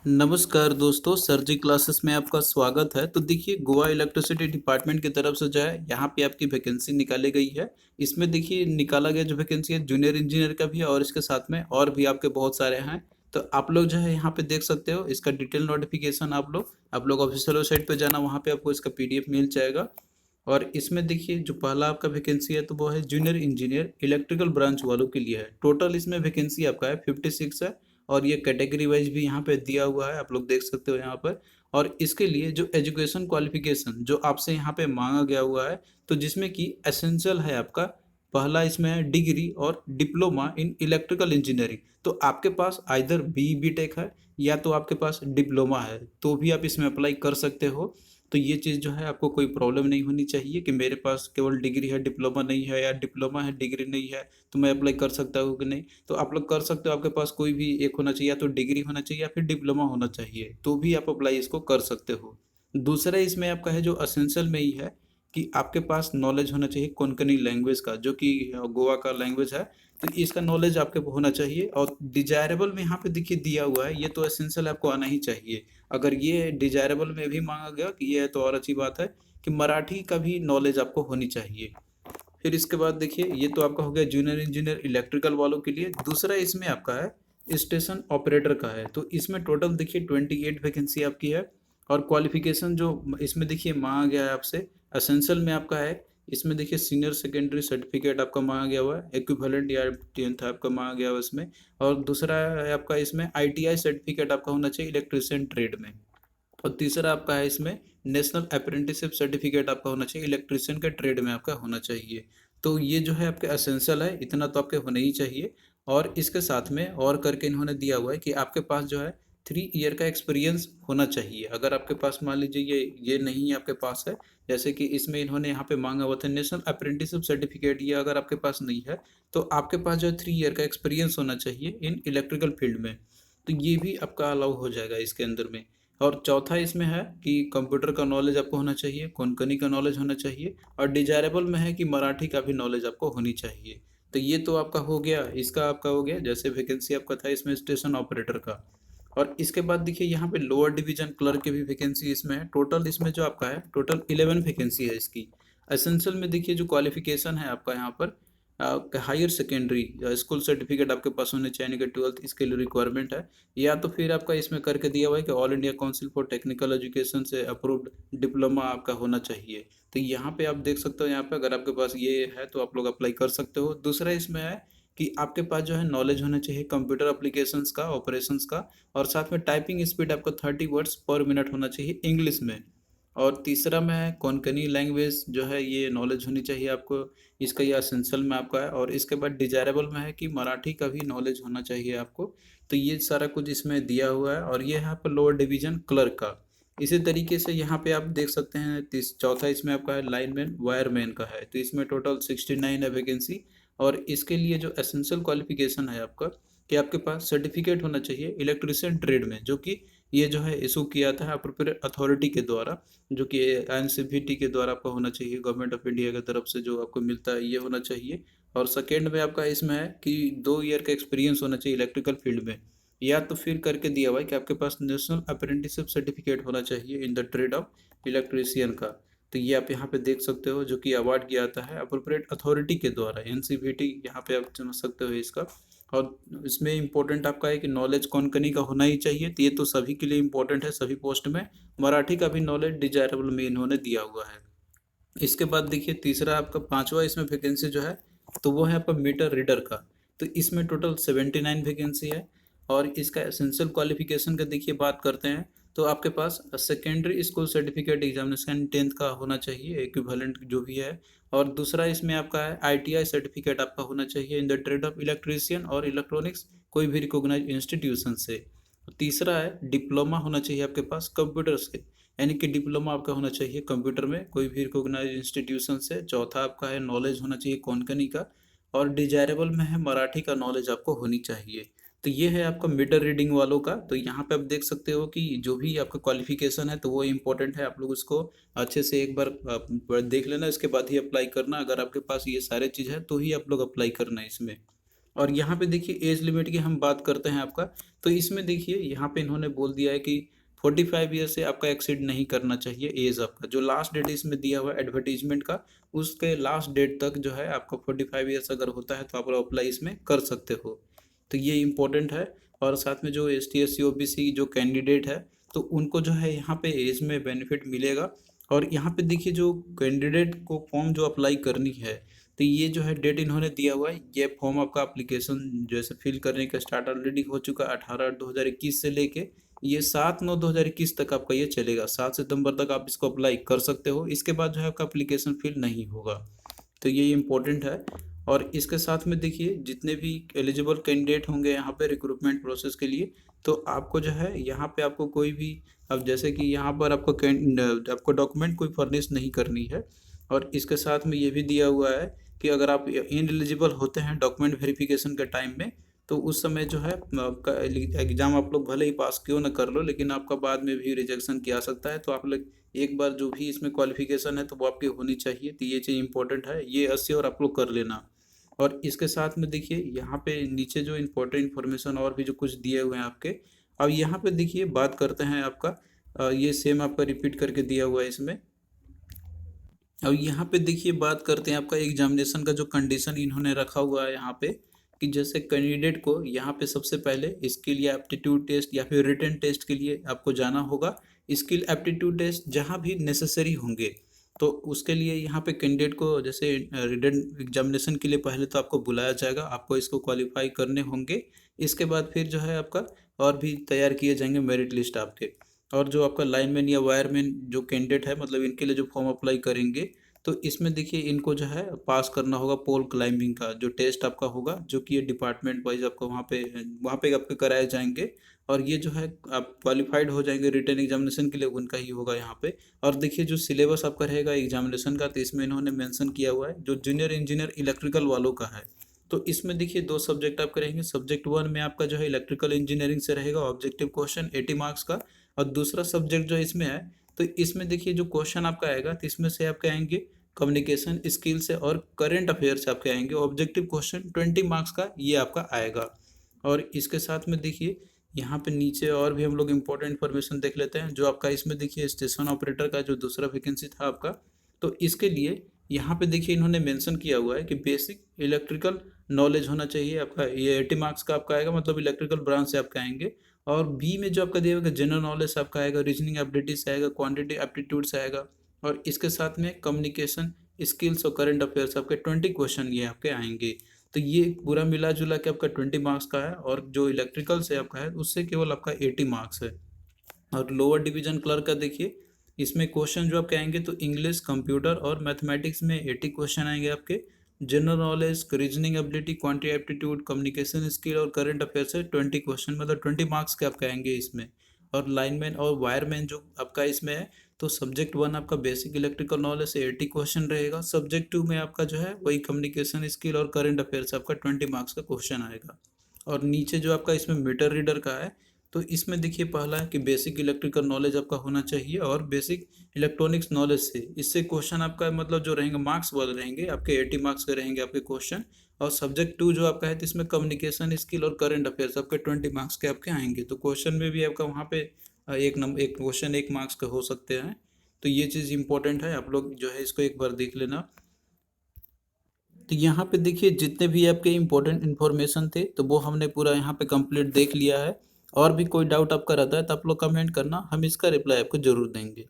नमस्कार दोस्तों, सर जी क्लासेस में आपका स्वागत है। तो देखिए, गोवा इलेक्ट्रिसिटी डिपार्टमेंट की तरफ से जो है यहाँ पे आपकी वैकेंसी निकाली गई है। इसमें देखिए निकाला गया जो वैकेंसी है जूनियर इंजीनियर का भी है और इसके साथ में और भी आपके बहुत सारे हैं। तो आप लोग जो है यहाँ पे देख सकते हो, इसका डिटेल नोटिफिकेशन आप लोग ऑफिशियल वेबसाइट पे जाना, वहाँ पे आपको इसका पीडीएफ मिल जाएगा। और इसमें देखिए जो पहला आपका वैकेंसी है तो वो है जूनियर इंजीनियर इलेक्ट्रिकल ब्रांच वालों के लिए है। टोटल इसमें वैकेंसी आपका है 56 है। और ये कैटेगरी वाइज भी यहाँ पे दिया हुआ है, आप लोग देख सकते हो यहाँ पर। और इसके लिए जो एजुकेशन क्वालिफिकेशन जो आपसे यहाँ पे मांगा गया हुआ है, तो जिसमें कि एसेंशियल है आपका पहला इसमें है डिग्री और डिप्लोमा इन इलेक्ट्रिकल इंजीनियरिंग। तो आपके पास आइदर बी टेक है या तो आपके पास डिप्लोमा है, तो भी आप इसमें अप्लाई कर सकते हो। तो ये चीज़ जो है आपको कोई प्रॉब्लम नहीं होनी चाहिए कि मेरे पास केवल डिग्री है डिप्लोमा नहीं है, या डिप्लोमा है डिग्री नहीं है, तो मैं अप्लाई कर सकता हूँ कि नहीं। तो आप लोग कर सकते हो, आपके पास कोई भी एक होना चाहिए, या तो डिग्री होना चाहिए या फिर डिप्लोमा होना चाहिए, तो भी आप अप्लाई इसको कर सकते हो। दूसरा इसमें आपका है जो असेंशियल में ही है कि आपके पास नॉलेज होना चाहिए कोंकणी लैंग्वेज का, जो कि गोवा का लैंग्वेज है। तो इसका नॉलेज आपके होना चाहिए। और डिजायरेबल में यहाँ पे देखिए दिया हुआ है, ये तो एसेंशियल आपको आना ही चाहिए। अगर ये डिजायरेबल में भी मांगा गया कि ये है तो और अच्छी बात है कि मराठी का भी नॉलेज आपको होनी चाहिए। फिर इसके बाद देखिए, ये तो आपका हो गया जूनियर इंजीनियर इलेक्ट्रिकल वालों के लिए। दूसरा इसमें आपका है स्टेशन ऑपरेटर का है। तो इसमें टोटल देखिए 28 वैकेंसी आपकी है। और क्वालिफिकेशन जो इसमें देखिए मांगा गया है आपसे, असेंशियल में आपका है, इसमें देखिए सीनियर सेकेंडरी सर्टिफिकेट आपका मांगा गया हुआ है, इक्विवेलेंट या 10th आपका मांगा गया हुआ है इसमें। और दूसरा है आपका इसमें आईटीआई सर्टिफिकेट आपका होना चाहिए इलेक्ट्रिशियन ट्रेड में। और तीसरा आपका है इसमें नेशनल अप्रेंटिसशिप सर्टिफिकेट आपका होना चाहिए इलेक्ट्रिशियन के ट्रेड में आपका होना चाहिए। तो ये जो है आपके असेंशियल है, इतना तो आपके होने ही चाहिए। और इसके साथ में और करके इन्होंने दिया हुआ है कि आपके पास जो है 3 ईयर का एक्सपीरियंस होना चाहिए। अगर आपके पास मान लीजिए ये नहीं आपके पास है, जैसे कि इसमें इन्होंने यहाँ पे मांगा हुआ था नेशनल अप्रेंटिसशिप सर्टिफिकेट, ये अगर आपके पास नहीं है तो आपके पास जो है 3 ईयर का एक्सपीरियंस होना चाहिए इन इलेक्ट्रिकल फील्ड में। तो ये भी आपका अलाउ हो जाएगा इसके अंदर में। और चौथा इसमें है कि कंप्यूटर का नॉलेज आपको होना चाहिए, कोंकणी का नॉलेज होना चाहिए, और डिजायरेबल में है कि मराठी का भी नॉलेज आपको होनी चाहिए। तो ये तो आपका हो गया, इसका आपका हो गया जैसे वैकेंसी आपका था इसमें स्टेशन ऑपरेटर का। और इसके बाद देखिए यहाँ पे लोअर डिवीजन क्लर्क की भी वैकेंसी इसमें है। टोटल इसमें जो आपका है टोटल 11 वैकेंसी है इसकी। एसेंशियल में देखिए जो क्वालिफिकेशन है आपका यहाँ पर हायर सेकेंडरी स्कूल सर्टिफिकेट आपके पास होने चाहिए कि 12th इसके लिए रिक्वायरमेंट है। या तो फिर आपका इसमें करके दिया हुआ है कि all India council for technical education से अप्रूव्ड डिप्लोमा आपका होना चाहिए। तो यहाँ पे आप देख सकते हो, यहाँ पे अगर आपके पास ये है तो आप लोग अप्लाई कर सकते हो। दूसरा इसमें है कि आपके पास जो है नॉलेज होना चाहिए कंप्यूटर एप्लीकेशंस का, ऑपरेशंस का। और साथ में टाइपिंग स्पीड आपका 30 वर्ड्स पर मिनट होना चाहिए इंग्लिश में। और तीसरा में है कोंकणी लैंग्वेज जो है, ये नॉलेज होनी चाहिए आपको, इसका ये असेंशियल में आपका है। और इसके बाद डिजायरेबल में है कि मराठी का भी नॉलेज होना चाहिए आपको। तो ये सारा कुछ इसमें दिया हुआ है। और ये है आपका लोअर डिवीजन क्लर्क का। इसी तरीके से यहाँ पे आप देख सकते हैं चौथा इसमें आपका है लाइनमैन वायरमैन का है। तो इसमें टोटल 69 है वैकेंसी। और इसके लिए जो एसेंशियल क्वालिफिकेशन है आपका, कि आपके पास सर्टिफिकेट होना चाहिए इलेक्ट्रिशियन ट्रेड में, जो कि ये जो है इशू किया था अप्रोप्रिएट अथॉरिटी के द्वारा, जो कि एनसीवीटी के द्वारा आपका होना चाहिए, गवर्नमेंट ऑफ इंडिया की तरफ से जो आपको मिलता है ये होना चाहिए। और सेकेंड में आपका इसमें है कि 2 ईयर का एक्सपीरियंस होना चाहिए इलेक्ट्रिकल फील्ड में। या तो फिर करके दिया हुआ है कि आपके पास नेशनल अप्रेंटिसशिप सर्टिफिकेट होना चाहिए in the trade off electrician का। तो ये आप यहाँ पे देख सकते हो, जो कि अवार्ड किया जाता है अप्रोप्रिएट अथॉरिटी के द्वारा, एनसीवीटी, यहाँ पे आप समझ सकते हो इसका। और इसमें इम्पोर्टेंट आपका है कि नॉलेज कोंकणी का होना ही चाहिए। तो ये तो सभी के लिए इम्पोर्टेंट है, सभी पोस्ट में। मराठी का भी नॉलेज डिजायरेबल में इन्होंने दिया हुआ है। इसके बाद देखिए तीसरा आपका पांचवा इसमें वैकेंसी जो है, तो वो है आपका मीटर रीडर का। तो इसमें टोटल 79 वैकेंसी है। और इसका एसेंशियल क्वालिफिकेशन का देखिए बात करते हैं, तो आपके पास secondary school certificate examination 10th का होना चाहिए इक्विवेलेंट जो भी है। और दूसरा इसमें आपका है आईटीआई सर्टिफिकेट आपका होना चाहिए in the trade off electrician और इलेक्ट्रॉनिक्स, कोई भी रिकॉग्नाइज इंस्टीट्यूशन से। तीसरा है डिप्लोमा होना चाहिए आपके पास कंप्यूटर से, यानी कि डिप्लोमा आपका होना चाहिए कंप्यूटर में कोई भी रिकॉग्नाइज इंस्टीट्यूशन से। चौथा आपका है नॉलेज होना चाहिए कोंकणी का। और डिजायरेबल में है मराठी का नॉलेज आपको होनी चाहिए। तो ये है आपका मीटर रीडिंग वालों का। तो यहाँ पे आप देख सकते हो कि जो भी आपका क्वालिफिकेशन है तो वो इम्पोर्टेंट है, आप लोग उसको अच्छे से एक बार आप देख लेना, इसके बाद ही अप्लाई करना। अगर आपके पास ये सारे चीज़ है तो ही आप लोग अप्लाई करना है इसमें। और यहाँ पे देखिए एज लिमिट की हम बात करते हैं आपका, तो इसमें देखिए यहाँ पे इन्होंने बोल दिया है कि 45 ईयर से आपका एक्सीड नहीं करना चाहिए एज आपका। जो लास्ट डेट इसमें दिया हुआ है एडवर्टीजमेंट का, उसके लास्ट डेट तक जो है आपका 45 ईयर्स अगर होता है तो आप अप्लाई इसमें कर सकते हो। तो ये इम्पोर्टेंट है। और साथ में जो S T S C O B C जो कैंडिडेट है, तो उनको जो है यहाँ पे एज में बेनिफिट मिलेगा। और यहाँ पे देखिए जो कैंडिडेट को फॉर्म जो अप्लाई करनी है, तो ये जो है डेट इन्होंने दिया हुआ है। ये फॉर्म आपका एप्लीकेशन जैसे फिल करने का स्टार्ट ऑलरेडी हो चुका है 18/8/2021 से लेके ये 7/9/2021 तक आपका ये चलेगा। 7 सितंबर तक आप इसको अप्लाई कर सकते हो। इसके बाद जो है आपका एप्लीकेशन फिल नहीं होगा। तो ये इम्पोर्टेंट है। और इसके साथ में देखिए जितने भी एलिजिबल कैंडिडेट होंगे यहाँ पे रिक्रूटमेंट प्रोसेस के लिए, तो आपको जो है यहाँ पे आपको कोई भी, अब जैसे कि यहाँ पर आपको डॉक्यूमेंट कोई फर्निश नहीं करनी है। और इसके साथ में ये भी दिया हुआ है कि अगर आप इनएलिजिबल होते हैं डॉक्यूमेंट वेरिफिकेशन के टाइम में, तो उस समय जो है आपका एग्ज़ाम आप लोग भले ही पास क्यों ना कर लो, लेकिन आपका बाद में भी रिजेक्शन किया सकता है। तो आप लोग एक बार जो भी इसमें क्वालिफिकेशन है तो वो आपकी होनी चाहिए। तो ये चीज़ इंपॉर्टेंट है, ये और आप लोग कर लेना। और इसके साथ में देखिए यहाँ पे नीचे जो इम्पोर्टेंट इन्फॉर्मेशन और भी जो कुछ दिए हुए हैं आपके, अब यहाँ पे देखिए बात करते हैं आपका ये सेम आपका रिपीट करके दिया हुआ है इसमें। अब यहाँ पे देखिए बात करते हैं आपका एग्जामिनेशन का जो कंडीशन इन्होंने रखा हुआ है यहाँ पे, कि जैसे कैंडिडेट को यहाँ पे सबसे पहले स्किल या एप्टीट्यूड टेस्ट या फिर रिटन टेस्ट के लिए आपको जाना होगा। स्किल एप्टीट्यूड टेस्ट जहाँ भी नेसेसरी होंगे, तो उसके लिए यहाँ पे कैंडिडेट को जैसे रिटन एग्जामिनेशन के लिए पहले तो आपको बुलाया जाएगा, आपको इसको क्वालिफाई करने होंगे। इसके बाद फिर जो है आपका और भी तैयार किए जाएंगे मेरिट लिस्ट आपके। और जो आपका लाइनमैन या वायरमैन जो कैंडिडेट है, मतलब इनके लिए जो फॉर्म अप्लाई करेंगे, तो इसमें देखिए इनको जो है पास करना होगा पोल क्लाइंबिंग का जो टेस्ट आपका होगा, जो कि ये डिपार्टमेंट वाइज आपको वहाँ पे आपके कराए जाएंगे। और ये जो है आप क्वालिफाइड हो जाएंगे रिटन एग्जामिनेशन के लिए, उनका ही होगा यहाँ पे। और देखिए जो सिलेबस आपका रहेगा एग्जामिनेशन का, तो इसमें इन्होंने मेंशन किया हुआ है जो जूनियर इंजीनियर इलेक्ट्रिकल वालों का है। तो इसमें देखिए 2 सब्जेक्ट आपके रहेंगे। सब्जेक्ट 1 में आपका जो है इलेक्ट्रिकल इंजीनियरिंग से रहेगा ऑब्जेक्टिव क्वेश्चन 80 मार्क्स का। और दूसरा सब्जेक्ट जो इसमें है, तो इसमें देखिए जो क्वेश्चन आपका आएगा, तो इसमें से आपके आएंगे कम्युनिकेशन स्किल से और करंट अफेयर से आपके आएंगे ऑब्जेक्टिव क्वेश्चन 20 मार्क्स का ये आपका आएगा। और इसके साथ में देखिए यहाँ पे नीचे और भी हम लोग इम्पोर्टेंट इन्फॉर्मेशन देख लेते हैं। जो आपका इसमें देखिए स्टेशन ऑपरेटर का जो दूसरा वैकेंसी था आपका, तो इसके लिए यहाँ पे देखिए इन्होंने मेंशन किया हुआ है कि बेसिक इलेक्ट्रिकल नॉलेज होना चाहिए आपका। ये 80 मार्क्स का आपका आएगा, मतलब इलेक्ट्रिकल ब्रांच से आपके आएंगे। और बी में जो आपका दिया होगा जनरल नॉलेज से आपका आएगा, रीजनिंग एबिलिटी से आएगा, क्वांटिटी एप्टीट्यूड से आएगा। और इसके साथ में कम्युनिकेशन स्किल्स और करंट अफेयर्स आपके 20 क्वेश्चन ये आपके आएंगे। तो ये पूरा मिला जुला के आपका 20 मार्क्स का है। और जो इलेक्ट्रिकल से आपका है उससे केवल आपका 80 मार्क्स है। और लोअर डिवीजन क्लर्क का देखिए इसमें क्वेश्चन जो आपके आएंगे, तो इंग्लिश, कंप्यूटर और मैथमेटिक्स में 80 क्वेश्चन आएंगे आपके। General knowledge, reasoning ability, quantity aptitude, communication skill और करंट अफेयर से 20 क्वेश्चन, मतलब 20 मार्क्स के आपके आएंगे इसमें। और लाइनमैन और वायरमैन जो आपका इसमें है, तो सब्जेक्ट 1 आपका बेसिक इलेक्ट्रिकल नॉलेज से 80 क्वेश्चन रहेगा। सब्जेक्ट 2 में आपका जो है वही कम्युनिकेशन स्किल और करंट अफेयर से आपका 20 मार्क्स का क्वेश्चन आएगा। और नीचे जो आपका इसमें मीटर रीडर का है, तो इसमें देखिए पहला है कि बेसिक इलेक्ट्रिकल नॉलेज आपका होना चाहिए और बेसिक इलेक्ट्रॉनिक्स नॉलेज से इससे क्वेश्चन आपका मतलब जो रहेंगे मार्क्स वाले रहेंगे आपके 80 मार्क्स के रहेंगे आपके क्वेश्चन। और सब्जेक्ट 2 जो आपका है, तो इसमें कम्युनिकेशन स्किल और करंट अफेयर्स आपके 20 मार्क्स के आपके आएंगे। तो क्वेश्चन में भी आपका वहाँ पे एक क्वेश्चन 1 मार्क्स के हो सकते हैं। तो ये चीज़ इंपॉर्टेंट है, आप लोग जो है इसको एक बार देख लेना। तो यहाँ पे देखिए जितने भी आपके इम्पोर्टेंट इन्फॉर्मेशन थे, तो वो हमने पूरा यहाँ पे कंप्लीट देख लिया है। और भी कोई डाउट आपका रहता है तो आप लोग कमेंट करना, हम इसका रिप्लाई आपको ज़रूर देंगे।